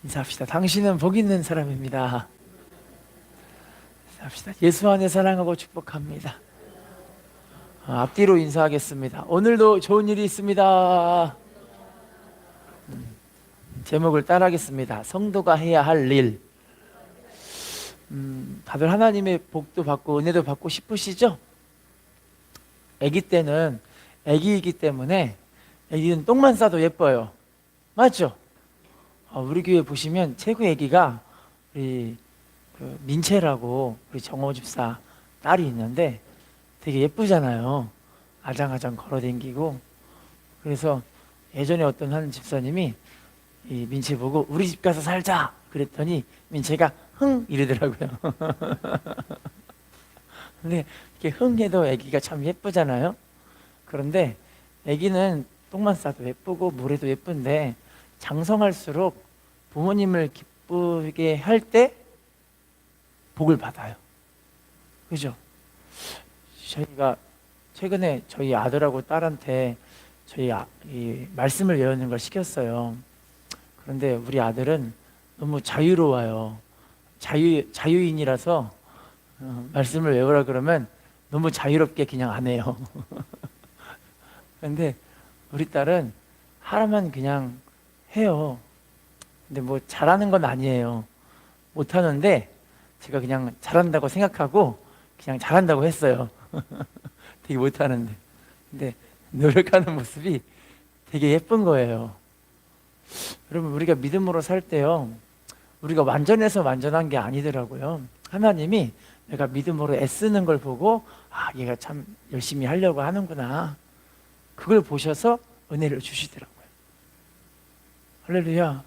인사합시다. 당신은 복 있는 사람입니다. 인사합시다. 예수 안에 사랑하고 축복합니다. 앞뒤로 인사하겠습니다. 오늘도 좋은 일이 있습니다. 제목을 따라하겠습니다. 성도가 해야 할 일. 다들 하나님의 복도 받고 은혜도 받고 싶으시죠? 아기 때는 아기이기 때문에 아기는 똥만 싸도 예뻐요. 맞죠? 우리 교회 보시면 최고 아기가 우리 민채라고 우리 정호 집사 딸이 있는데 되게 예쁘잖아요. 아장아장 걸어다니고. 그래서 예전에 어떤 한 집사님이 이 민채 보고 우리 집 가서 살자 그랬더니 민채가 흥 이러더라고요. 근데 이렇게 흥 해도 아기가 참 예쁘잖아요. 그런데 아기는 똥만 싸도 예쁘고 물에도 예쁜데 장성할수록 부모님을 기쁘게 할 때 복을 받아요. 그죠? 저희가 최근에 저희 아들하고 딸한테 이 말씀을 외우는 걸 시켰어요. 그런데 우리 아들은 너무 자유로워요. 자유인이라서 말씀을 외우라 그러면 너무 자유롭게 그냥 안 해요. 근데 우리 딸은 하라면 그냥 해요. 근데 뭐 잘하는 건 아니에요. 못하는데 제가 그냥 잘한다고 생각하고 그냥 잘한다고 했어요. 되게 못하는데. 근데 노력하는 모습이 되게 예쁜 거예요. 여러분, 우리가 믿음으로 살 때요, 우리가 완전해서 완전한 게 아니더라고요. 하나님이 내가 믿음으로 애쓰는 걸 보고 얘가 참 열심히 하려고 하는구나, 그걸 보셔서 은혜를 주시더라고요. 할렐루야.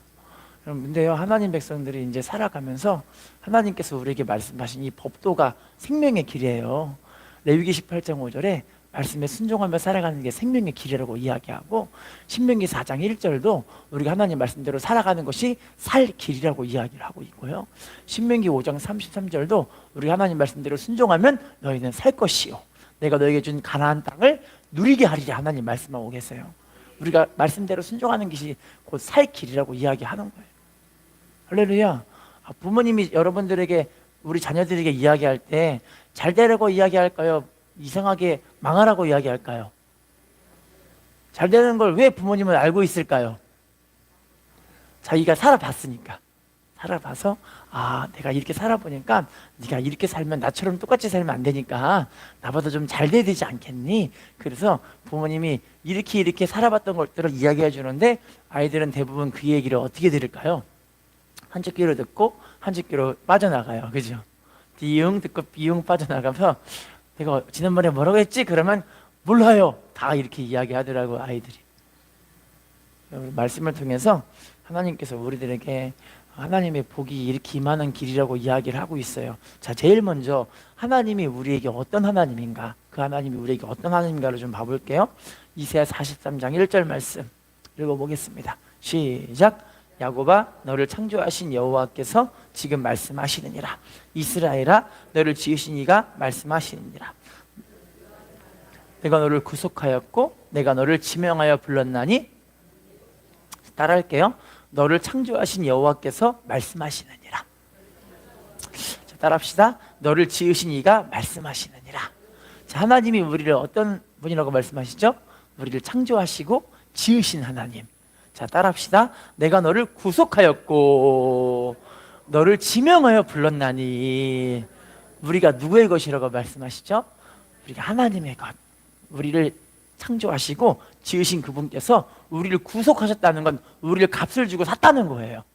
근데요, 하나님 백성들이 이제 살아가면서 하나님께서 우리에게 말씀하신 이 법도가 생명의 길이에요. 레위기 18장 5절에 말씀에 순종하며 살아가는 게 생명의 길이라고 이야기하고, 신명기 4장 1절도 우리가 하나님 말씀대로 살아가는 것이 살 길이라고 이야기를 하고 있고요. 신명기 5장 33절도 우리가 하나님 말씀대로 순종하면 너희는 살 것이요 내가 너에게 준 가나안 땅을 누리게 하리라 하나님 말씀하고 계세요. 우리가 말씀대로 순종하는 것이 곧 살 길이라고 이야기하는 거예요. 할렐루야. 부모님이 여러분들에게, 우리 자녀들에게 이야기할 때 잘 되라고 이야기할까요? 이상하게 망하라고 이야기할까요? 잘 되는 걸 왜 부모님은 알고 있을까요? 자기가 살아봤으니까. 살아봐서 내가 이렇게 살아보니까 네가 이렇게 살면 나처럼 똑같이 살면 안 되니까 나보다 좀 잘 돼야 되지 않겠니? 그래서 부모님이 이렇게 살아봤던 것들을 이야기해 주는데, 아이들은 대부분 그 얘기를 어떻게 들을까요? 한쪽 귀로 듣고 한쪽 귀로 빠져나가요. 그죠? 비응 듣고 비응 빠져나가서 내가 지난번에 뭐라고 했지? 그러면 몰라요. 다 이렇게 이야기하더라고, 아이들이. 말씀을 통해서 하나님께서 우리들에게 하나님의 복이 이렇게 임하는 길이라고 이야기를 하고 있어요. 자, 제일 먼저 하나님이 우리에게 어떤 하나님인가, 그 하나님이 우리에게 어떤 하나님인가를 좀 봐볼게요. 이사야 43장 1절 말씀 읽어보겠습니다. 시작. 야곱아, 너를 창조하신 여호와께서 지금 말씀하시느니라. 이스라엘아, 너를 지으신 이가 말씀하시느니라. 내가 너를 구속하였고 내가 너를 지명하여 불렀나니, 따라할게요. 너를 창조하신 여호와께서 말씀하시느니라. 자, 따라합시다. 너를 지으신 이가 말씀하시느니라. 자, 하나님이 우리를 어떤 분이라고 말씀하시죠? 우리를 창조하시고 지으신 하나님. 자, 따라합시다. 내가 너를 구속하였고 너를 지명하여 불렀나니. 우리가 누구의 것이라고 말씀하시죠? 우리가 하나님의 것. 우리를 창조하시고 지으신 그분께서 우리를 구속하셨다는 건 우리를 값을 주고 샀다는 거예요.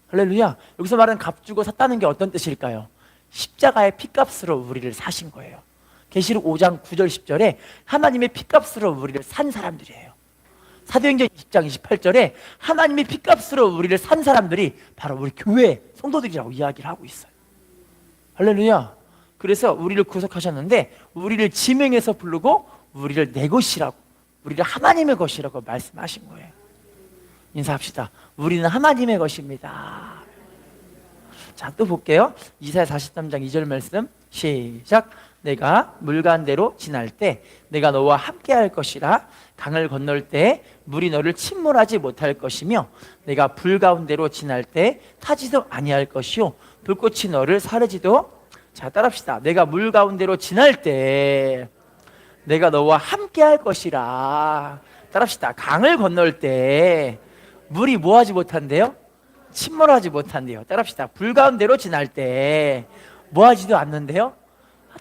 할렐루야. 여기서 말하는 값 주고 샀다는 게 어떤 뜻일까요? 십자가의 피값으로 우리를 사신 거예요. 계시록 5장 9절 10절에 하나님의 피값으로 우리를 산 사람들이에요. 사도행전 20장 28절에 하나님의 피값으로 우리를 산 사람들이 바로 우리 교회 성도들이라고 이야기를 하고 있어요. 할렐루야. 그래서 우리를 구속하셨는데 우리를 지명해서 부르고 우리를 내 것이라고, 우리를 하나님의 것이라고 말씀하신 거예요. 인사합시다. 우리는 하나님의 것입니다. 자, 또 볼게요. 이사야 43장 2절 말씀 시작. 내가 물 가운데로 지날 때 내가 너와 함께 할 것이라. 강을 건널 때 물이 너를 침몰하지 못할 것이며 내가 불 가운데로 지날 때 타지도 아니할 것이요 불꽃이 너를 사르지도. 자, 따라합시다. 내가 물 가운데로 지날 때 내가 너와 함께 할 것이라. 따라합시다. 강을 건널 때 물이 뭐하지 못한대요? 침몰하지 못한대요. 따라합시다. 불 가운데로 지날 때 뭐하지도 않는데요?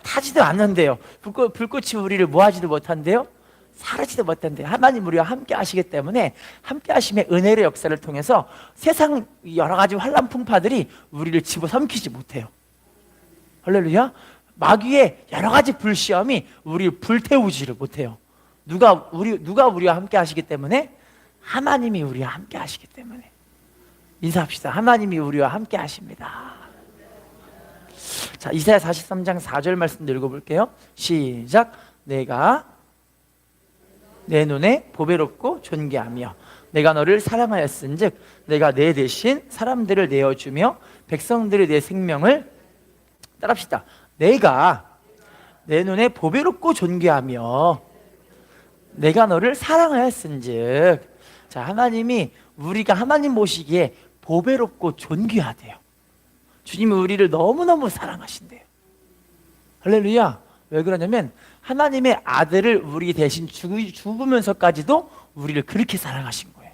타지도 않는데요. 불꽃이 우리를 뭐하지도 못한대요? 사르지도 못한대요. 하나님 우리와 함께 하시기 때문에 함께 하심의 은혜의 역사를 통해서 세상 여러 가지 환난 풍파들이 우리를 집어삼키지 못해요. 할렐루야. 마귀의 여러 가지 불시험이 우리를 불태우지를 못해요. 누가 우리와 함께 하시기 때문에? 하나님이 우리와 함께 하시기 때문에. 인사합시다. 하나님이 우리와 함께 하십니다. 자, 이사야 43장 4절 말씀 읽어볼게요. 시작. 내가 내 눈에 보배롭고 존귀하며 내가 너를 사랑하였은즉 내가 내 대신 사람들을 내어주며 백성들의 내 생명을. 따라합시다. 내가 내 눈에 보배롭고 존귀하며 내가 너를 사랑하였은즉. 자, 하나님이 우리가 하나님 보시기에 보배롭고 존귀하대요. 주님이 우리를 너무너무 사랑하신대요. 할렐루야. 왜 그러냐면 하나님의 아들을 우리 대신 죽으면서까지도 우리를 그렇게 사랑하신 거예요.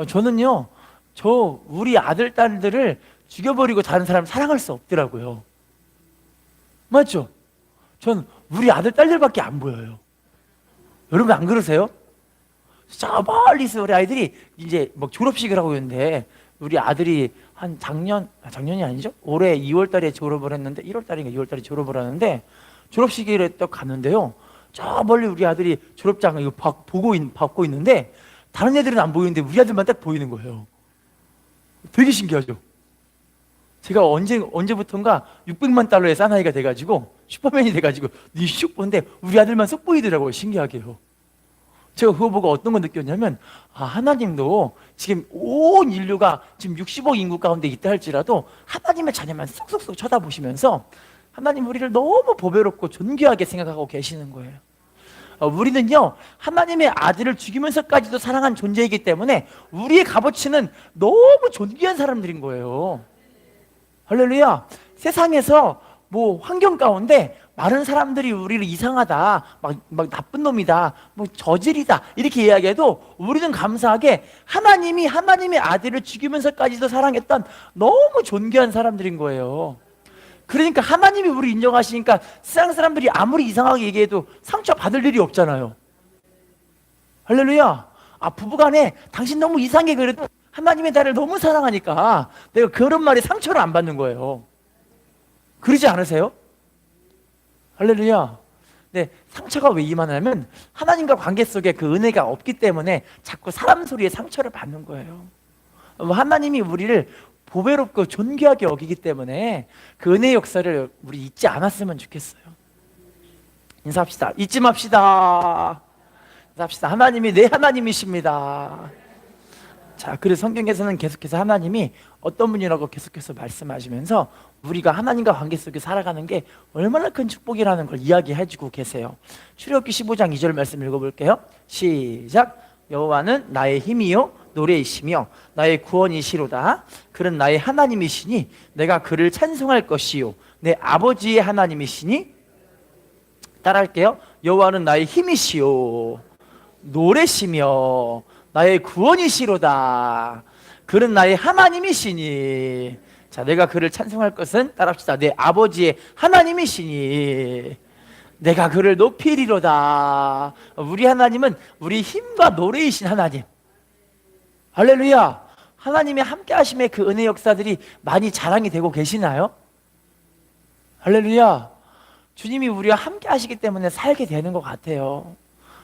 저는요, 우리 아들, 딸들을 죽여버리고 다른 사람 사랑할 수 없더라고요. 맞죠? 전 우리 아들, 딸들밖에 안 보여요. 여러분 안 그러세요? 저 멀리서 우리 아이들이 이제 막 졸업식을 하고 있는데 우리 아들이 한 작년이 아니죠? 올해 2월 달에 졸업을 했는데 1월 달인가 2월 달에 졸업을 하는데 졸업식에 딱 갔는데요. 저 멀리 우리 아들이 졸업장 이거 받고 있는데 다른 애들은 안 보이는데 우리 아들만 딱 보이는 거예요. 되게 신기하죠? 제가 언제부턴가 600만 달러의 사나이가 돼가지고 슈퍼맨이 돼가지고 슉 보는데 우리 아들만 쏙 보이더라고요. 신기하게요. 제가 그거 보고 어떤 거 느꼈냐면 하나님도 지금 온 인류가 지금 60억 인구 가운데 있다 할지라도 하나님의 자녀만 쏙쏙쏙 쳐다보시면서 하나님 우리를 너무 보배롭고 존귀하게 생각하고 계시는 거예요. 우리는요 하나님의 아들을 죽이면서까지도 사랑한 존재이기 때문에 우리의 값어치는 너무 존귀한 사람들인 거예요. 할렐루야. 세상에서 뭐 환경 가운데 많은 사람들이 우리를 이상하다, 막 나쁜 놈이다, 뭐 저질이다 이렇게 이야기해도 우리는 감사하게 하나님이 하나님의 아들을 죽이면서까지도 사랑했던 너무 존귀한 사람들인 거예요. 그러니까 하나님이 우리 인정하시니까 세상 사람들이 아무리 이상하게 얘기해도 상처 받을 일이 없잖아요. 할렐루야. 부부간에 당신 너무 이상해 그래도 하나님의 나를 너무 사랑하니까 내가 그런 말에 상처를 안 받는 거예요. 그러지 않으세요? 할렐루야. 네, 상처가 왜 임하냐면 하나님과 관계 속에 그 은혜가 없기 때문에 자꾸 사람 소리에 상처를 받는 거예요. 하나님이 우리를 보배롭고 존귀하게 여기기 때문에 그 은혜의 역사를 우리 잊지 않았으면 좋겠어요. 인사합시다. 잊지 맙시다. 인사합시다. 하나님이 내 하나님이십니다. 자, 그래서 성경에서는 계속해서 하나님이 어떤 분이라고 계속해서 말씀하시면서 우리가 하나님과 관계 속에 살아가는 게 얼마나 큰 축복이라는 걸 이야기해주고 계세요. 출애굽기 15장 2절 말씀 읽어볼게요. 시작. 여호와는 나의 힘이요 노래이시며 나의 구원이시로다. 그는 나의 하나님이시니 내가 그를 찬송할 것이요 내 아버지의 하나님이시니. 따라할게요. 여호와는 나의 힘이시요 노래시며 나의 구원이시로다. 그는 나의 하나님이시니. 자, 내가 그를 찬송할 것은 따라합시다. 내 아버지의 하나님이시니 내가 그를 높이리로다. 우리 하나님은 우리 힘과 노래이신 하나님. 할렐루야. 하나님의 함께 하심의 그 은혜 역사들이 많이 자랑이 되고 계시나요? 할렐루야. 주님이 우리와 함께 하시기 때문에 살게 되는 것 같아요.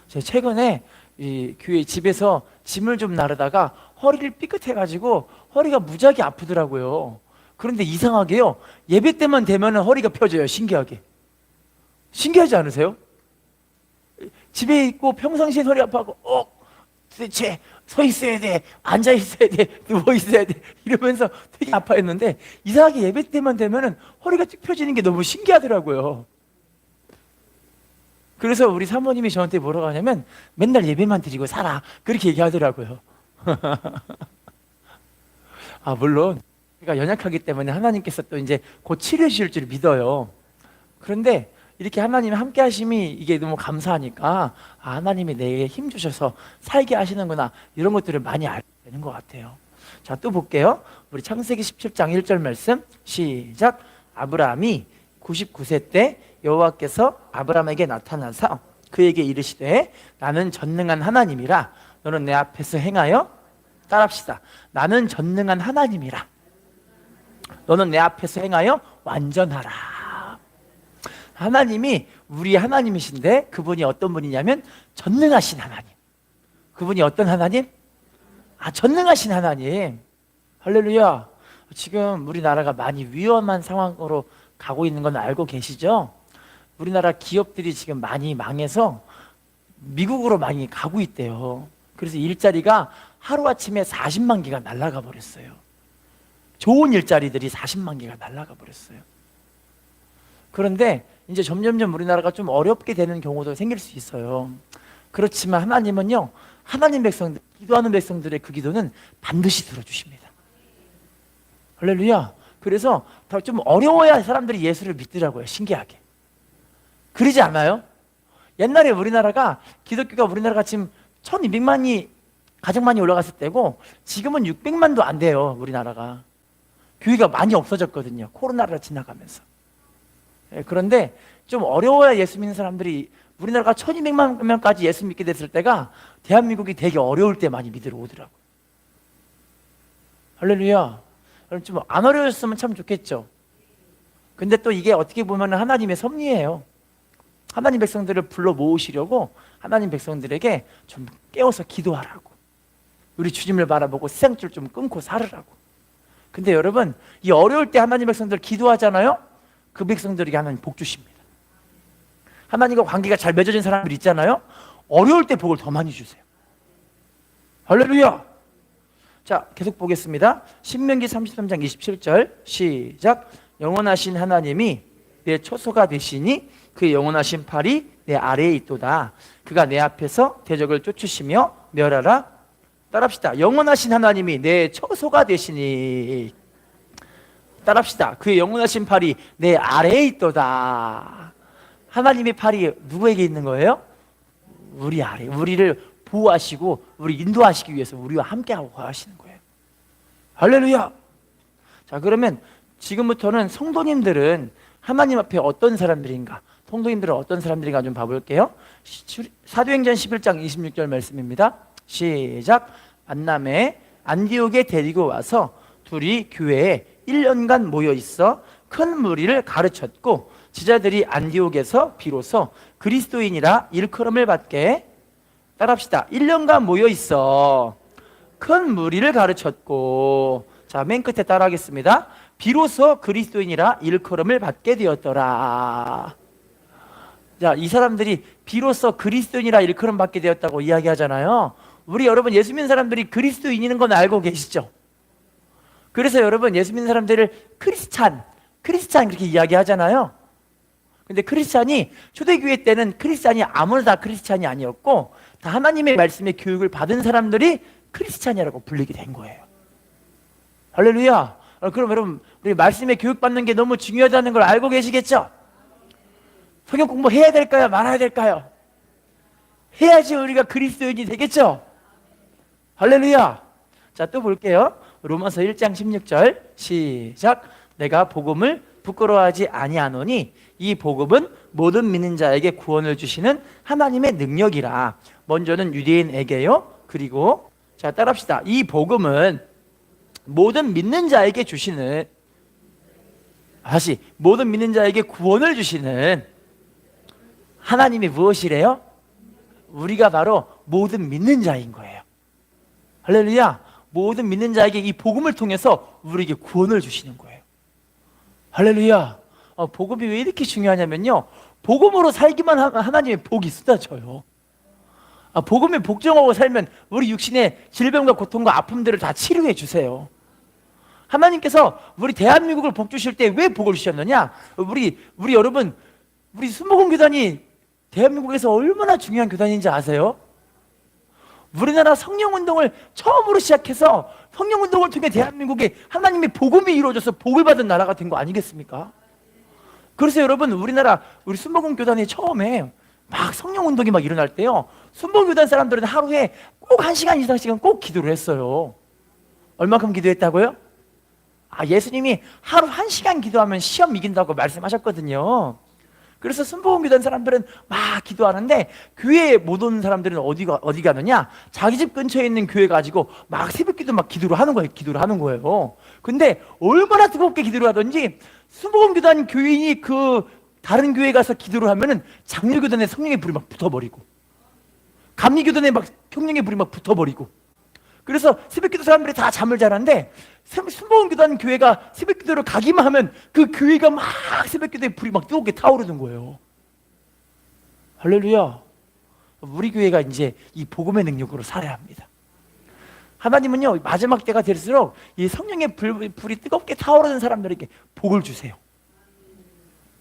제가 최근에 이 교회 집에서 짐을 좀 나르다가 허리를 삐끗해가지고 허리가 무지하게 아프더라고요. 그런데 이상하게요 예배 때만 되면 허리가 펴져요. 신기하게. 신기하지 않으세요? 집에 있고 평상시에 허리 아파하고 도대체 서 있어야 돼, 앉아 있어야 돼, 누워 있어야 돼 이러면서 되게 아파했는데 이상하게 예배 때만 되면은 허리가 쭉 펴지는 게 너무 신기하더라고요. 그래서 우리 사모님이 저한테 뭐라고 하냐면 맨날 예배만 드리고 살아 그렇게 얘기하더라고요. 아, 물론 제가 연약하기 때문에 하나님께서 또 이제 곧 치료해 주실 줄 믿어요. 그런데 이렇게 하나님이 함께 하심이 이게 너무 감사하니까 아, 하나님이 내게 힘 주셔서 살게 하시는구나 이런 것들을 많이 알게 되는 것 같아요. 자, 또 볼게요. 우리 창세기 17장 1절 말씀 시작. 아브라함이 99세 때 여호와께서 아브라함에게 나타나서 그에게 이르시되 나는 전능한 하나님이라 너는 내 앞에서 행하여 따라합시다. 나는 전능한 하나님이라 너는 내 앞에서 행하여 완전하라. 하나님이 우리 하나님이신데 그분이 어떤 분이냐면 전능하신 하나님. 그분이 어떤 하나님? 아, 전능하신 하나님. 할렐루야. 지금 우리나라가 많이 위험한 상황으로 가고 있는 건 알고 계시죠? 우리나라 기업들이 지금 많이 망해서 미국으로 많이 가고 있대요. 그래서 일자리가 하루아침에 40만 개가 날아가 버렸어요. 좋은 일자리들이 40만 개가 날아가 버렸어요. 그런데 이제 점점점 우리나라가 좀 어렵게 되는 경우도 생길 수 있어요. 그렇지만 하나님은요, 하나님 백성들, 기도하는 백성들의 그 기도는 반드시 들어주십니다. 할렐루야. 그래서 좀 어려워야 사람들이 예수를 믿더라고요. 신기하게. 그러지 않아요? 옛날에 우리나라가 기독교가 우리나라가 지금 1200만이 가장 많이 올라갔을 때고 지금은 600만도 안 돼요. 우리나라가 교회가 많이 없어졌거든요. 코로나를 지나가면서. 그런데 좀 어려워야 예수 믿는 사람들이 우리나라가 1200만 명까지 예수 믿게 됐을 때가 대한민국이 되게 어려울 때 많이 믿으러 오더라고요. 할렐루야. 그럼 좀 안 어려웠으면 참 좋겠죠. 근데 또 이게 어떻게 보면 하나님의 섭리예요. 하나님 백성들을 불러 모으시려고 하나님 백성들에게 좀 깨워서 기도하라고, 우리 주님을 바라보고 세상줄 좀 끊고 살으라고. 근데 여러분, 이 어려울 때 하나님 백성들 기도하잖아요. 그 백성들에게 하나님 복 주십니다. 하나님과 관계가 잘 맺어진 사람들 있잖아요. 어려울 때 복을 더 많이 주세요. 할렐루야. 자, 계속 보겠습니다. 신명기 33장 27절 시작. 영원하신 하나님이 내 처소가 되시니 그의 영원하신 팔이 내 아래에 있도다. 그가 내 앞에서 대적을 쫓으시며 멸하라. 따라합시다. 영원하신 하나님이 내 처소가 되시니, 따라합시다. 그의 영원하신 팔이 내 아래에 있도다. 하나님의 팔이 누구에게 있는 거예요? 우리 아래. 우리를 보호하시고 우리 인도하시기 위해서 우리와 함께하고 하시는 거예요. 할렐루야. 자, 그러면 지금부터는 성도님들은 하나님 앞에 어떤 사람들인가, 성도님들은 어떤 사람들인가 좀 봐볼게요. 사도행전 11장 26절 말씀입니다. 시작. 만남에 안디옥에 데리고 와서 둘이 교회에 1년간 모여 있어 큰 무리를 가르쳤고 제자들이 안디옥에서 비로소 그리스도인이라 일컬음을 받게, 따라합시다. 1년간 모여 있어 큰 무리를 가르쳤고, 자, 맨 끝에 따라하겠습니다. 비로소 그리스도인이라 일컬음을 받게 되었더라. 자, 이 사람들이 비로소 그리스도인이라 일컬음 받게 되었다고 이야기하잖아요. 우리 여러분 예수 믿는 사람들이 그리스도인인 건 알고 계시죠? 그래서 여러분 예수 믿는 사람들을 크리스찬 그렇게 이야기하잖아요. 근데 크리스찬이 초대교회 때는 크리스찬이 아무나 다 크리스찬이 아니었고 다 하나님의 말씀의 교육을 받은 사람들이 크리스찬이라고 불리게 된 거예요. 할렐루야. 그럼 여러분 우리 말씀의 교육받는 게 너무 중요하다는 걸 알고 계시겠죠? 성경 공부해야 될까요? 말아야 될까요? 해야지 우리가 그리스도인이 되겠죠? 할렐루야. 자, 또 볼게요. 로마서 1장 16절 시작. 내가 복음을 부끄러워하지 아니하노니 이 복음은 모든 믿는 자에게 구원을 주시는 하나님의 능력이라. 먼저는 유대인에게요. 그리고 자, 따라합시다. 이 복음은 모든 믿는 자에게 주시는, 다시 모든 믿는 자에게 구원을 주시는 하나님이 무엇이래요? 우리가 바로 모든 믿는 자인 거예요. 할렐루야. 모든 믿는 자에게 이 복음을 통해서 우리에게 구원을 주시는 거예요. 할렐루야. 복음이 왜 이렇게 중요하냐면요, 복음으로 살기만 하면 하나님의 복이 쏟아져요. 복음에 복종하고 살면 우리 육신의 질병과 고통과 아픔들을 다 치료해 주세요. 하나님께서 우리 대한민국을 복 주실 때 왜 복을 주셨느냐? 우리 여러분, 우리 순복음 교단이 대한민국에서 얼마나 중요한 교단인지 아세요? 우리나라 성령운동을 처음으로 시작해서 성령운동을 통해 대한민국에 하나님의 복음이 이루어져서 복을 받은 나라가 된 거 아니겠습니까? 그래서 여러분, 우리 순복음 교단이 처음에 막 성령운동이 막 일어날 때요, 순복음 교단 사람들은 하루에 꼭 1시간 이상씩은 꼭 기도를 했어요. 얼마큼 기도했다고요? 예수님이 하루 1시간 기도하면 시험 이긴다고 말씀하셨거든요. 그래서 순복음 교단 사람들은 막 기도하는데, 교회에 못 오는 사람들은 어디 가느냐? 자기 집 근처에 있는 교회 가지고 막 새벽기도 막 기도를 하는 거예요. 근데 얼마나 뜨겁게 기도를 하던지 순복음 교단 교인이 그 다른 교회 가서 기도를 하면은 장로교단에 성령의 불이 막 붙어버리고, 감리교단에 막 성령의 불이 막 붙어버리고, 그래서 새벽기도 사람들이 다 잠을 자는데 순복음 교단 교회가 새벽기도를 가기만 하면 그 교회가 막 새벽기도에 불이 막 뜨겁게 타오르는 거예요. 할렐루야. 우리 교회가 이제 이 복음의 능력으로 살아야 합니다. 하나님은요, 마지막 때가 될수록 이 성령의 불이 뜨겁게 타오르는 사람들에게 복을 주세요.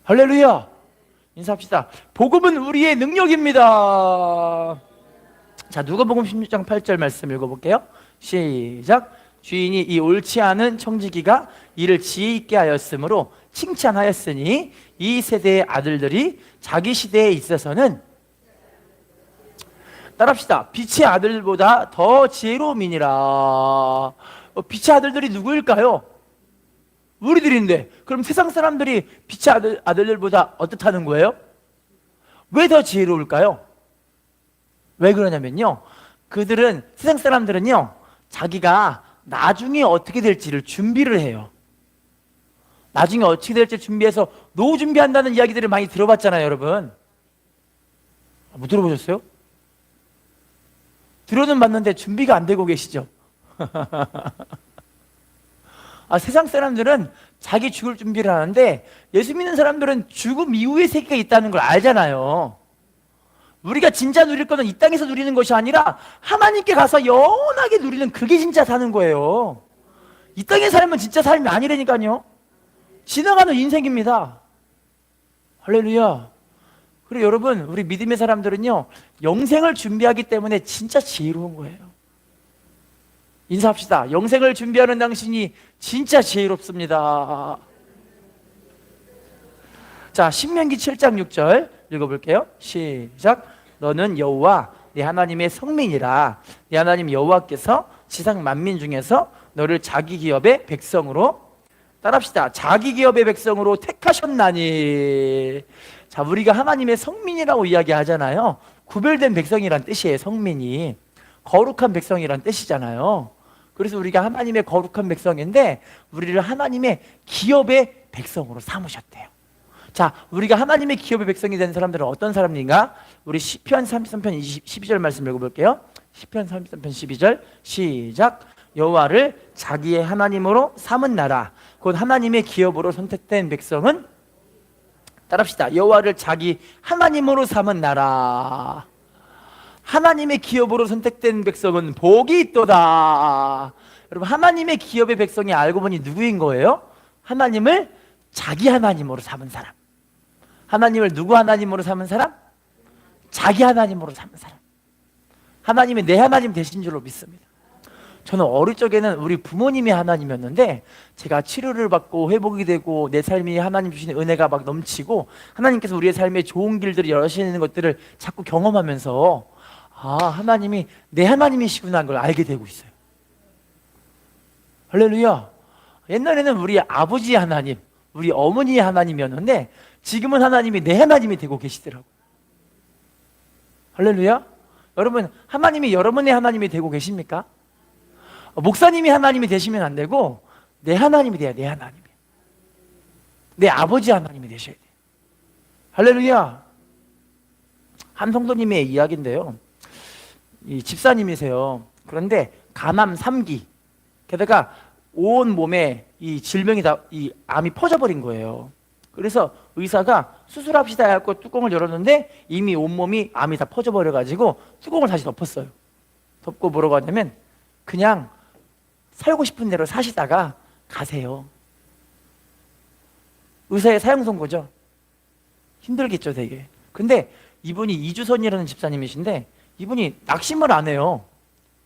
할렐루야. 인사합시다. 복음은 우리의 능력입니다. 자, 누가복음 16장 8절 말씀 읽어볼게요. 시작. 주인이 이 옳지 않은 청지기가 이를 지혜 있게 하였으므로 칭찬하였으니 이 세대의 아들들이 자기 시대에 있어서는, 따라합시다. 빛의 아들보다 더 지혜로움이니라. 빛의 아들들이 누구일까요? 우리들인데, 그럼 세상 사람들이 빛의 아들들보다 어떻다는 거예요? 왜 더 지혜로울까요? 왜 그러냐면요, 세상 사람들은요, 자기가 나중에 어떻게 될지를 준비를 해요. 나중에 어떻게 될지 준비해서 노후 준비한다는 이야기들을 많이 들어봤잖아요, 여러분. 못 들어보셨어요? 들어는 봤는데 준비가 안 되고 계시죠? 세상 사람들은 자기 죽을 준비를 하는데, 예수 믿는 사람들은 죽음 이후의 세계가 있다는 걸 알잖아요. 우리가 진짜 누릴 거는 이 땅에서 누리는 것이 아니라 하나님께 가서 영원하게 누리는, 그게 진짜 사는 거예요. 이 땅에 살면 진짜 삶이 아니라니까요. 지나가는 인생입니다. 할렐루야. 그리고 여러분, 우리 믿음의 사람들은요, 영생을 준비하기 때문에 진짜 지혜로운 거예요. 인사합시다. 영생을 준비하는 당신이 진짜 지혜롭습니다. 자, 신명기 7장 6절 읽어볼게요. 시작. 너는 여호와 네 하나님의 성민이라. 네 하나님 여호와께서 지상 만민 중에서 너를 자기 기업의 백성으로, 따라합시다. 자기 기업의 백성으로 택하셨나니. 자, 우리가 하나님의 성민이라고 이야기하잖아요. 구별된 백성이란 뜻이에요. 성민이 거룩한 백성이란 뜻이잖아요. 그래서 우리가 하나님의 거룩한 백성인데, 우리를 하나님의 기업의 백성으로 삼으셨대요. 자, 우리가 하나님의 기업의 백성이 된 사람들은 어떤 사람인가? 우리 시편 33편 12절 말씀 읽어볼게요. 시편 33편 12절 시작. 여호와를 자기의 하나님으로 삼은 나라, 곧 하나님의 기업으로 선택된 백성은, 따라합시다. 여호와를 자기 하나님으로 삼은 나라, 하나님의 기업으로 선택된 백성은 복이 있도다. 여러분, 하나님의 기업의 백성이 알고 보니 누구인 거예요? 하나님을 자기 하나님으로 삼은 사람. 하나님을 누구 하나님으로 삼은 사람? 자기 하나님으로 삼은 사람. 하나님이 내 하나님 되신 줄로 믿습니다. 저는 어릴 적에는 우리 부모님이 하나님이었는데, 제가 치료를 받고 회복이 되고 내 삶이 하나님 주시는 은혜가 막 넘치고 하나님께서 우리의 삶에 좋은 길들을 여시는 것들을 자꾸 경험하면서, 하나님이 내 하나님이시구나 하는 걸 알게 되고 있어요. 할렐루야. 옛날에는 우리 아버지 하나님, 우리 어머니의 하나님이었는데, 지금은 하나님이 내 하나님이 되고 계시더라고요. 할렐루야. 여러분, 하나님이 여러분의 하나님이 되고 계십니까? 목사님이 하나님이 되시면 안 되고 내 하나님이 돼야 내 하나님이. 내 아버지 하나님이 되셔야 돼요. 할렐루야. 한 성도님의 이야기인데요, 이 집사님이세요. 그런데 간암 3기, 게다가 온 몸에 이 질병이 이 암이 퍼져버린 거예요. 그래서 의사가 수술합시다 해갖고 뚜껑을 열었는데 이미 온몸이 암이 다 퍼져버려가지고 뚜껑을 다시 덮었어요. 덮고 뭐라고 하냐면 그냥 살고 싶은 대로 사시다가 가세요. 의사의 사형 선고죠. 힘들겠죠 되게. 근데 이분이 이주선이라는 집사님이신데 이분이 낙심을 안 해요.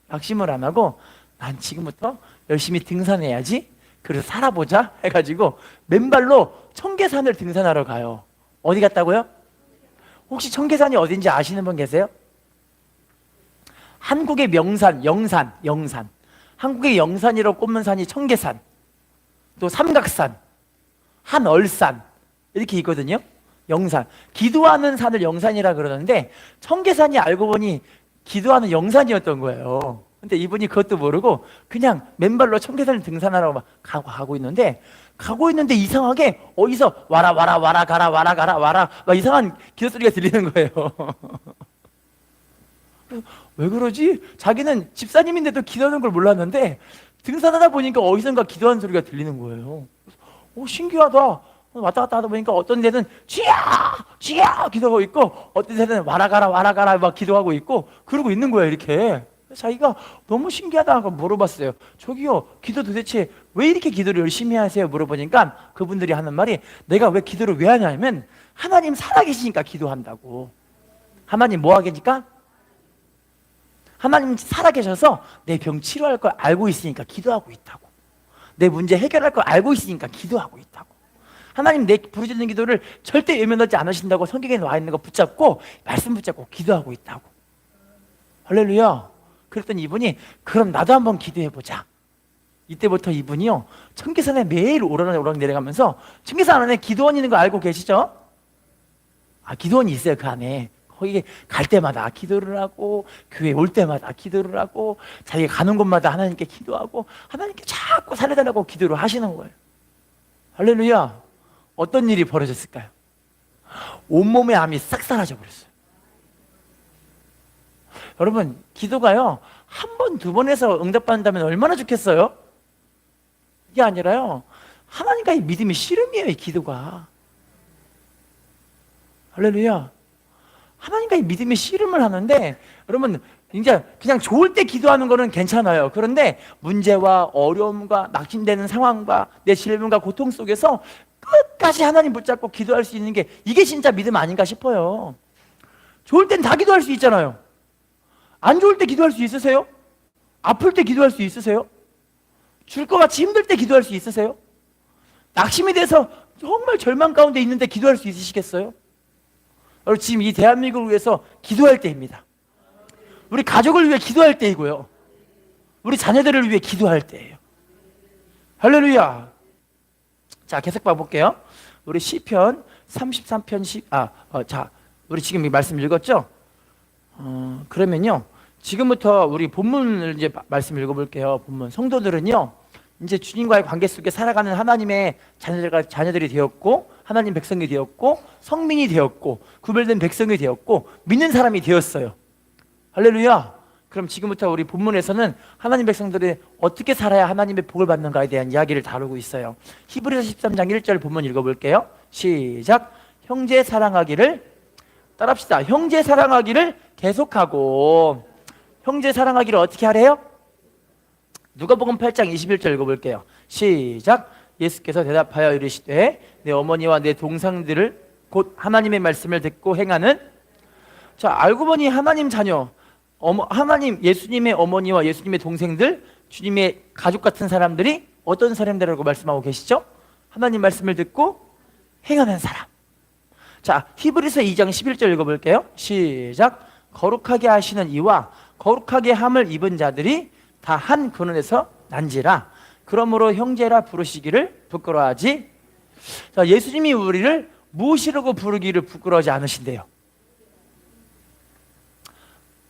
낙심을 안 하고 난 지금부터 열심히 등산해야지, 그래서 살아보자 해가지고 맨발로 청계산을 등산하러 가요. 어디 갔다고요? 혹시 청계산이 어딘지 아시는 분 계세요? 한국의 명산, 영산. 한국의 영산이라고 꼽는 산이 청계산, 또 삼각산, 한얼산 이렇게 있거든요. 영산, 기도하는 산을 영산이라 그러는데 청계산이 알고 보니 기도하는 영산이었던 거예요. 근데 이분이 그것도 모르고 그냥 맨발로 청계산을 등산하러 막 가고 있는데 이상하게 어디서 와라 가라 막 이상한 기도 소리가 들리는 거예요. 왜 그러지? 자기는 집사님인데도 기도하는 걸 몰랐는데 등산하다 보니까 어디선가 기도하는 소리가 들리는 거예요. 신기하다. 왔다 갔다 하다 보니까 어떤 데는 쥐야 기도하고 있고 어떤 데는 와라 가라 막 기도하고 있고 그러고 있는 거예요. 이렇게 자기가 너무 신기하다 하고 물어봤어요. 저기요, 기도 도대체 왜 이렇게 기도를 열심히 하세요? 물어보니까 그분들이 하는 말이, 내가 왜 기도를 왜 하냐면 하나님 살아계시니까 기도한다고. 하나님 뭐 하겠니까? 하나님 살아계셔서 내 병 치료할 걸 알고 있으니까 기도하고 있다고. 내 문제 해결할 걸 알고 있으니까 기도하고 있다고. 하나님 내 부르짖는 기도를 절대 외면하지 않으신다고 성경에 나와 있는 거 붙잡고 말씀 붙잡고 기도하고 있다고. 할렐루야. 그랬더니 이분이 그럼 나도 한번 기도해보자. 이때부터 이분이요 청계산에 매일 오르락 내려가면서, 청계산 안에 기도원 있는 거 알고 계시죠? 기도원이 있어요. 그 안에 거기 갈 때마다 기도를 하고 교회 올 때마다 기도를 하고 자기가 가는 곳마다 하나님께 기도하고 하나님께 자꾸 살려달라고 기도를 하시는 거예요. 할렐루야. 어떤 일이 벌어졌을까요? 온몸의 암이 싹 사라져 버렸어요. 여러분, 기도가요 한 번, 두 번 해서 응답받는다면 얼마나 좋겠어요? 이게 아니라요 하나님과의 믿음이 씨름이에요. 이 기도가. 할렐루야. 하나님과의 믿음의 씨름을 하는데, 여러분 이제 그냥 좋을 때 기도하는 거는 괜찮아요. 그런데 문제와 어려움과 낙심되는 상황과 내 질문과 고통 속에서 끝까지 하나님 붙잡고 기도할 수 있는 게 이게 진짜 믿음 아닌가 싶어요. 좋을 땐 다 기도할 수 있잖아요. 안 좋을 때 기도할 수 있으세요? 아플 때 기도할 수 있으세요? 죽을 것 같이 힘들 때 기도할 수 있으세요? 낙심이 돼서 정말 절망 가운데 있는데 기도할 수 있으시겠어요? 여러분, 지금 이 대한민국을 위해서 기도할 때입니다. 우리 가족을 위해 기도할 때이고요, 우리 자녀들을 위해 기도할 때예요. 할렐루야. 자, 계속 봐볼게요. 우리 시편 33편 우리 지금 이 말씀 읽었죠? 그러면요 지금부터 우리 본문을 이제 말씀 읽어볼게요. 본문. 성도들은요 이제 주님과의 관계 속에 살아가는 하나님의 자녀들이 되었고, 하나님 백성이 되었고, 성민이 되었고, 구별된 백성이 되었고, 믿는 사람이 되었어요. 할렐루야. 그럼 지금부터 우리 본문에서는 하나님 백성들이 어떻게 살아야 하나님의 복을 받는가에 대한 이야기를 다루고 있어요. 히브리서 13장 1절 본문 읽어볼게요. 시작. 형제 사랑하기를, 따라합시다. 형제 사랑하기를 계속하고. 형제 사랑하기를 어떻게 하래요? 누가복음 8장 21절 읽어볼게요. 시작. 예수께서 대답하여 이르시되 내 어머니와 내 동상들을 곧 하나님의 말씀을 듣고 행하는. 자, 알고 보니 하나님 자녀, 하나님 예수님의 어머니와 예수님의 동생들, 주님의 가족 같은 사람들이 어떤 사람들이라고 말씀하고 계시죠? 하나님 말씀을 듣고 행하는 사람. 자, 히브리서 2장 11절 읽어볼게요. 시작. 거룩하게 하시는 이와 거룩하게 함을 입은 자들이 다 한 근원에서 난지라. 그러므로 형제라 부르시기를 부끄러워하지. 자, 예수님이 우리를 무엇이라고 부르기를 부끄러워하지 않으신대요.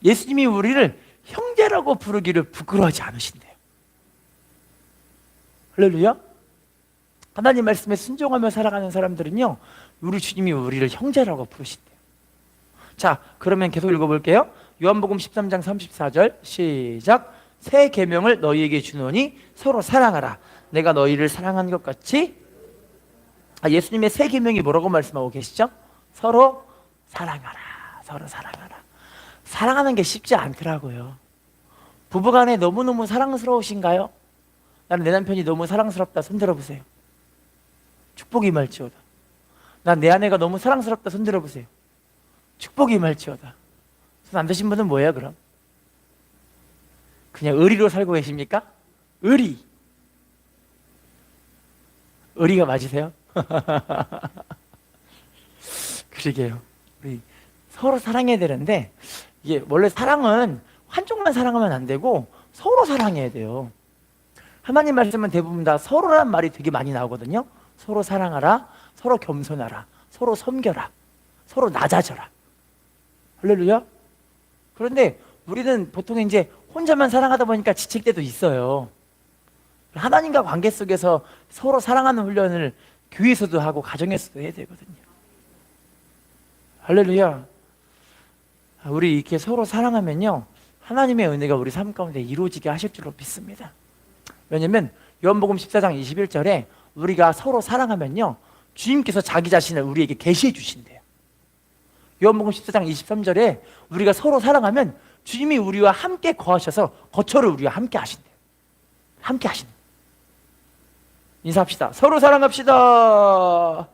예수님이 우리를 형제라고 부르기를 부끄러워하지 않으신대요. 할렐루야. 하나님 말씀에 순종하며 살아가는 사람들은요 우리 주님이 우리를 형제라고 부르신대요. 자, 그러면 계속 읽어볼게요. 요한복음 13장 34절 시작. 새 계명을 너희에게 주노니 서로 사랑하라. 내가 너희를 사랑한 것 같이. 예수님의 세 계명이 뭐라고 말씀하고 계시죠? 서로 사랑하라. 서로 사랑하라. 사랑하는 게 쉽지 않더라고요. 부부간에 너무너무 사랑스러우신가요? 나는 내 남편이 너무 사랑스럽다. 손 들어보세요. 축복이 임할지어다. 난 내 아내가 너무 사랑스럽다. 손 들어보세요. 축복이 임할지어다. 손 안 드신 분은 뭐예요 그럼? 그냥 의리로 살고 계십니까? 의리. 의리가 맞으세요? 그러게요. 우리 서로 사랑해야 되는데, 이게 원래 사랑은 한쪽만 사랑하면 안 되고 서로 사랑해야 돼요. 하나님 말씀은 대부분 다 서로란 말이 되게 많이 나오거든요. 서로 사랑하라, 서로 겸손하라, 서로 섬겨라, 서로 낮아져라. 할렐루야. 그런데 우리는 보통 이제 혼자만 사랑하다 보니까 지칠 때도 있어요. 하나님과 관계 속에서 서로 사랑하는 훈련을 교회에서도 하고 가정에서도 해야 되거든요. 할렐루야. 우리 이렇게 서로 사랑하면요, 하나님의 은혜가 우리 삶 가운데 이루어지게 하실 줄로 믿습니다. 왜냐면 요한복음 14장 21절에 우리가 서로 사랑하면요, 주님께서 자기 자신을 우리에게 계시해 주신대요. 요한복음 14장 23절에 우리가 서로 사랑하면 주님이 우리와 함께 거하셔서 거처를 우리와 함께 하신대요. 함께 하신대요. 인사합시다. 서로 사랑합시다.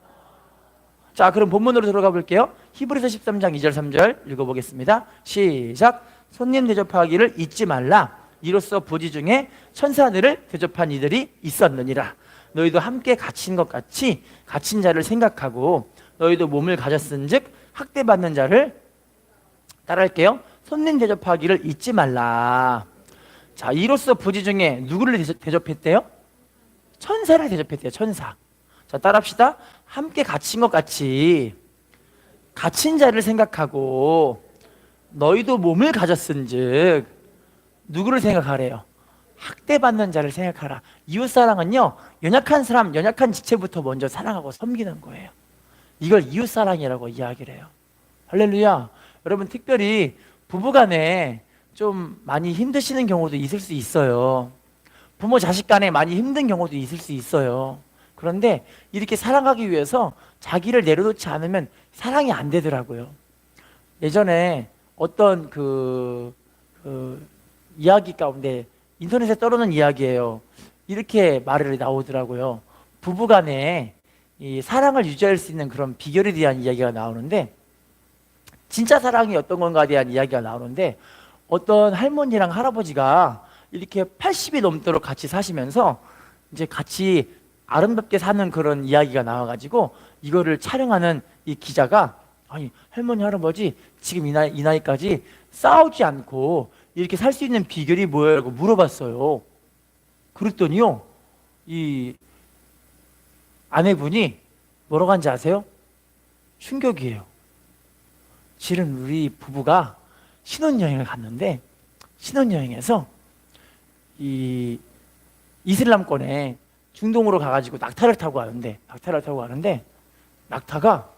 자, 그럼 본문으로 들어가 볼게요. 히브리서 13장 2절 3절 읽어보겠습니다. 시작. 손님 대접하기를 잊지 말라. 이로써 부지 중에 천사들을 대접한 이들이 있었느니라. 너희도 함께 갇힌 것 같이 갇힌 자를 생각하고 너희도 몸을 가졌은즉 학대받는 자를, 따라할게요. 손님 대접하기를 잊지 말라. 자, 이로써 부지 중에 누구를 대접했대요? 천사를 대접했대요. 천사. 자, 따라합시다. 함께 갇힌 것 같이 갇힌 자를 생각하고 너희도 몸을 가졌은즉 누구를 생각하래요? 학대받는 자를 생각하라. 이웃사랑은요, 연약한 사람, 연약한 지체부터 먼저 사랑하고 섬기는 거예요. 이걸 이웃사랑이라고 이야기를 해요. 할렐루야. 여러분, 특별히 부부간에 좀 많이 힘드시는 경우도 있을 수 있어요. 부모 자식 간에 많이 힘든 경우도 있을 수 있어요. 그런데 이렇게 사랑하기 위해서 자기를 내려놓지 않으면 사랑이 안 되더라고요. 예전에 어떤 이야기 가운데, 인터넷에 떠도는 이야기예요. 이렇게 말이 나오더라고요. 부부간에 이 사랑을 유지할 수 있는 그런 비결에 대한 이야기가 나오는데, 진짜 사랑이 어떤 건가에 대한 이야기가 나오는데, 어떤 할머니랑 할아버지가 이렇게 80이 넘도록 같이 사시면서 이제 같이 아름답게 사는 그런 이야기가 나와가지고 이거를 촬영하는 이 기자가, 아니 할머니 할아버지 지금 이 나이까지 싸우지 않고 이렇게 살 수 있는 비결이 뭐예요? 라고 물어봤어요. 그랬더니요, 이 아내분이 뭐라고 한지 아세요? 충격이에요. 실은 우리 부부가 신혼여행을 갔는데, 신혼여행에서 이 이슬람권에 중동으로 가가지고 낙타를 타고 가는데 낙타가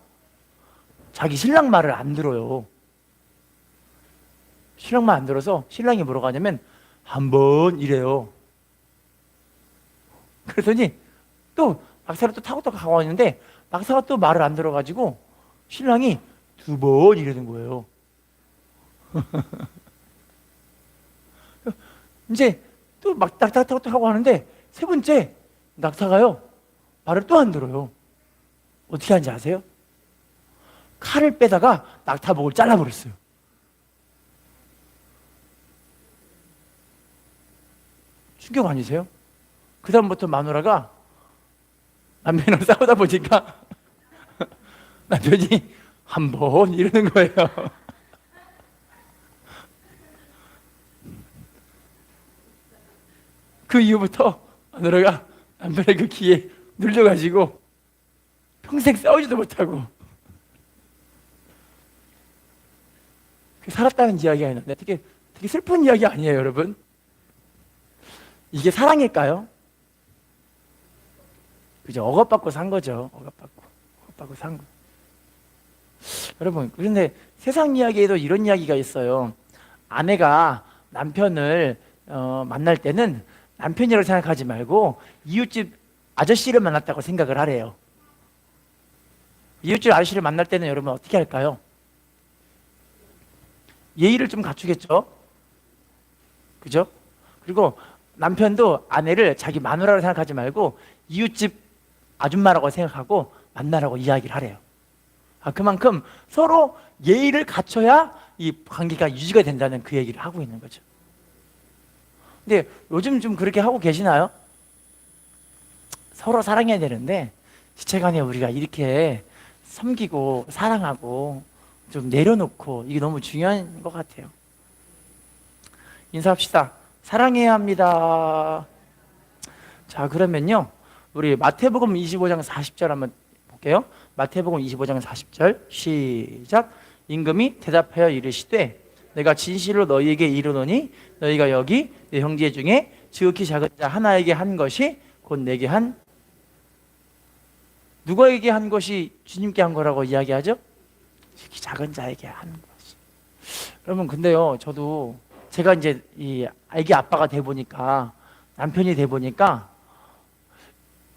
자기 신랑 말을 안 들어요. 신랑 말 안 들어서 신랑이 뭐라고 하냐면 한번 이래요. 그랬더니 또 낙타를 또 타고 가고 있는데 낙타가 또 말을 안 들어가지고 신랑이 2번 이러는 거예요. 이제 또 막 낙타 타고 하는데 세 번째 낙타가요, 말을 또 안 들어요. 어떻게 하는지 아세요? 칼을 빼다가 낙타복을 잘라버렸어요. 충격 아니세요? 그 다음부터 마누라가 남편이랑 싸우다 보니까 남편이 한번 이러는 거예요. 그 이후부터 마누라가 남편의 그 귀에 눌려가지고 평생 싸우지도 못하고 살았다는 이야기가 있는데, 되게 슬픈 이야기 아니에요, 여러분? 이게 사랑일까요? 그죠? 억압받고 산 거죠. 억압받고 산 거. 여러분, 그런데 세상 이야기에도 이런 이야기가 있어요. 아내가 남편을 만날 때는 남편이라고 생각하지 말고 이웃집 아저씨를 만났다고 생각을 하래요. 이웃집 아저씨를 만날 때는 여러분 어떻게 할까요? 예의를 좀 갖추겠죠? 그죠? 그리고 남편도 아내를 자기 마누라로 생각하지 말고 이웃집 아줌마라고 생각하고 만나라고 이야기를 하래요. 그만큼 서로 예의를 갖춰야 이 관계가 유지가 된다는 그 얘기를 하고 있는 거죠. 근데 요즘 좀 그렇게 하고 계시나요? 서로 사랑해야 되는데 지체간에 우리가 이렇게 섬기고 사랑하고 좀 내려놓고 이게 너무 중요한 것 같아요. 인사합시다. 사랑해야 합니다. 자, 그러면요 우리 마태복음 25장 40절 한번 볼게요. 마태복음 25장 40절 시작. 임금이 대답하여 이르시되 내가 진실로 너희에게 이르노니 너희가 여기 내 형제 중에 지극히 작은 자 하나에게 한 것이 곧 내게 한, 누구에게 한 것이 주님께 한 거라고 이야기하죠? 지극히 작은 자에게 한 것이. 여러분 근데요 저도 제가 이제 이 아기 아빠가 돼 보니까, 남편이 돼 보니까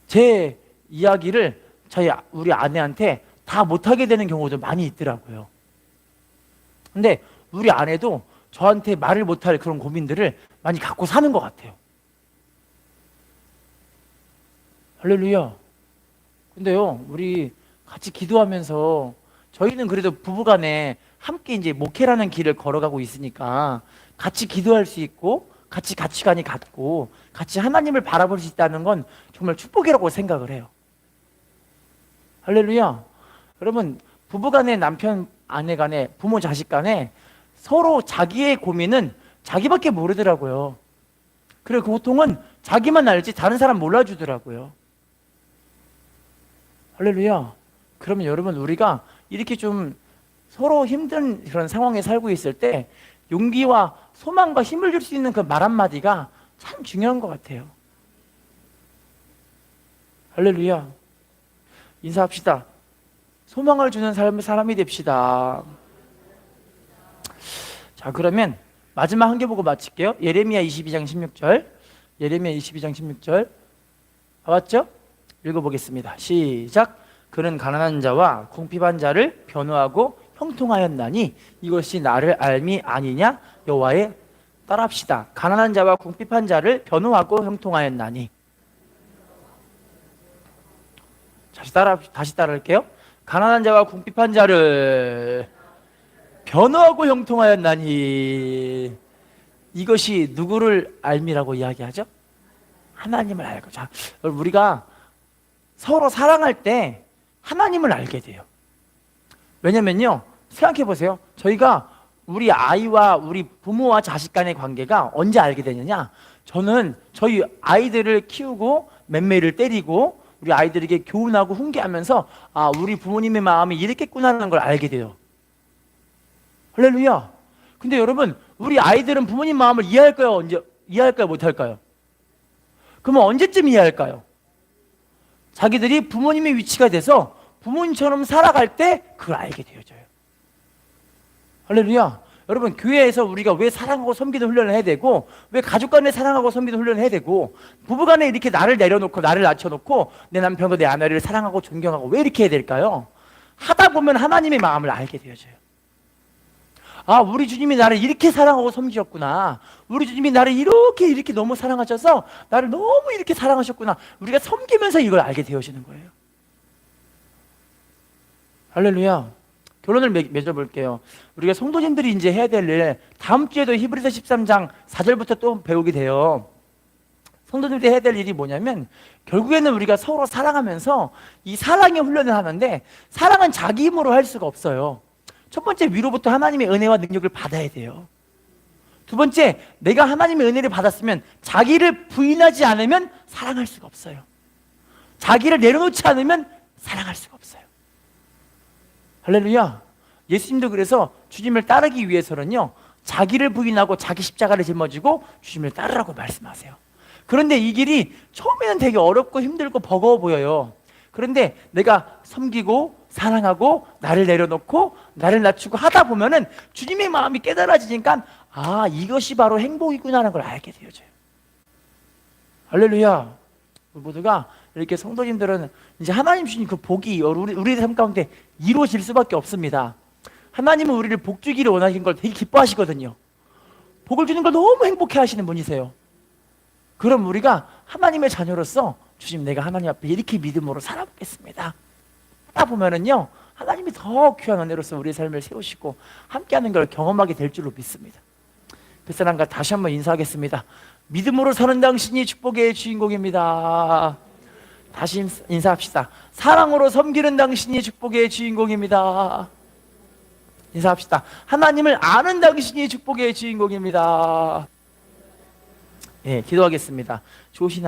제 이야기를 우리 아내한테 다 못하게 되는 경우도 많이 있더라고요. 근데 우리 아내도 저한테 말을 못할 그런 고민들을 많이 갖고 사는 것 같아요. 할렐루야. 근데요 우리 같이 기도하면서 저희는 그래도 부부간에 함께 이제 목회라는 길을 걸어가고 있으니까 같이 기도할 수 있고 같이 가치관이 같고 같이 하나님을 바라볼 수 있다는 건 정말 축복이라고 생각을 해요. 할렐루야. 여러분 부부간에, 남편 아내 간에, 부모 자식 간에 서로 자기의 고민은 자기밖에 모르더라고요. 그리고 그 고통은 자기만 알지 다른 사람 몰라주더라고요. 할렐루야. 그러면 여러분 우리가 이렇게 좀 서로 힘든 그런 상황에 살고 있을 때 용기와 소망과 힘을 줄 수 있는 그 말 한마디가 참 중요한 것 같아요. 할렐루야. 인사합시다. 소망을 주는 사람이 됩시다. 자, 그러면 마지막 한 개 보고 마칠게요. 예레미야 22장 16절. 예레미야 22장 16절. 나왔죠? 읽어보겠습니다. 시작. 그는 가난한 자와 궁핍한 자를 변호하고 형통하였나니 이것이 나를 알미 아니냐? 여호와의, 따라합시다. 가난한 자와 궁핍한 자를 변호하고 형통하였나니. 다시 따라할게요. 가난한 자와 궁핍한 자를 변호하고 형통하였나니 이것이 누구를 알미라고 이야기하죠? 하나님을 알고. 자, 우리가 서로 사랑할 때 하나님을 알게 돼요. 왜냐면요 생각해 보세요. 저희가 우리 아이와 우리 부모와 자식 간의 관계가 언제 알게 되느냐? 저는 저희 아이들을 키우고 맴매를 때리고 우리 아이들에게 교훈하고 훈계하면서 우리 부모님의 마음이 이랬겠구나라는 걸 알게 돼요. 할렐루야. 근데 여러분 우리 아이들은 부모님 마음을 이해할까요? 이해할까요? 못할까요? 그러면 언제쯤 이해할까요? 자기들이 부모님의 위치가 돼서 부모님처럼 살아갈 때 그걸 알게 되어져요. 할렐루야. 여러분 교회에서 우리가 왜 사랑하고 섬기는 훈련을 해야 되고, 왜 가족 간에 사랑하고 섬기는 훈련을 해야 되고, 부부 간에 이렇게 나를 내려놓고 나를 낮춰놓고 내 남편과 내 아내를 사랑하고 존경하고 왜 이렇게 해야 될까요? 하다 보면 하나님의 마음을 알게 되어져요. 우리 주님이 나를 이렇게 사랑하고 섬기셨구나. 우리 주님이 나를 이렇게 너무 사랑하셔서 나를 너무 이렇게 사랑하셨구나. 우리가 섬기면서 이걸 알게 되어지는 거예요. 할렐루야. 결론을 맺어볼게요. 우리가 성도님들이 이제 해야 될 일, 다음 주에도 히브리서 13장 4절부터 또 배우게 돼요. 성도님들이 해야 될 일이 뭐냐면 결국에는 우리가 서로 사랑하면서 이 사랑의 훈련을 하는데, 사랑은 자기 힘으로 할 수가 없어요. 첫 번째, 위로부터 하나님의 은혜와 능력을 받아야 돼요. 두 번째, 내가 하나님의 은혜를 받았으면 자기를 부인하지 않으면 사랑할 수가 없어요. 자기를 내려놓지 않으면 사랑할 수가 없어요. 할렐루야. 예수님도 그래서 주님을 따르기 위해서는요 자기를 부인하고 자기 십자가를 짊어지고 주님을 따르라고 말씀하세요. 그런데 이 길이 처음에는 되게 어렵고 힘들고 버거워 보여요. 그런데 내가 섬기고 사랑하고 나를 내려놓고 나를 낮추고 하다 보면은 주님의 마음이 깨달아지니까 이것이 바로 행복이구나라는 걸 알게 되어져요. 할렐루야. 우리 모두가 이렇게 성도님들은 이제 하나님 주신 그 복이 우리 삶 가운데 이루어질 수밖에 없습니다. 하나님은 우리를 복 주기를 원하시는 걸 되게 기뻐하시거든요. 복을 주는 걸 너무 행복해 하시는 분이세요. 그럼 우리가 하나님의 자녀로서 주님, 내가 하나님 앞에 이렇게 믿음으로 살아보겠습니다 하다 보면은요, 하나님이 더 귀한 은혜로서 우리의 삶을 세우시고 함께하는 걸 경험하게 될 줄로 믿습니다. 뱃사람과 다시 한번 인사하겠습니다. 믿음으로 사는 당신이 축복의 주인공입니다. 다시 인사합시다. 사랑으로 섬기는 당신이 축복의 주인공입니다. 인사합시다. 하나님을 아는 당신이 축복의 주인공입니다. 예, 기도하겠습니다. 좋으신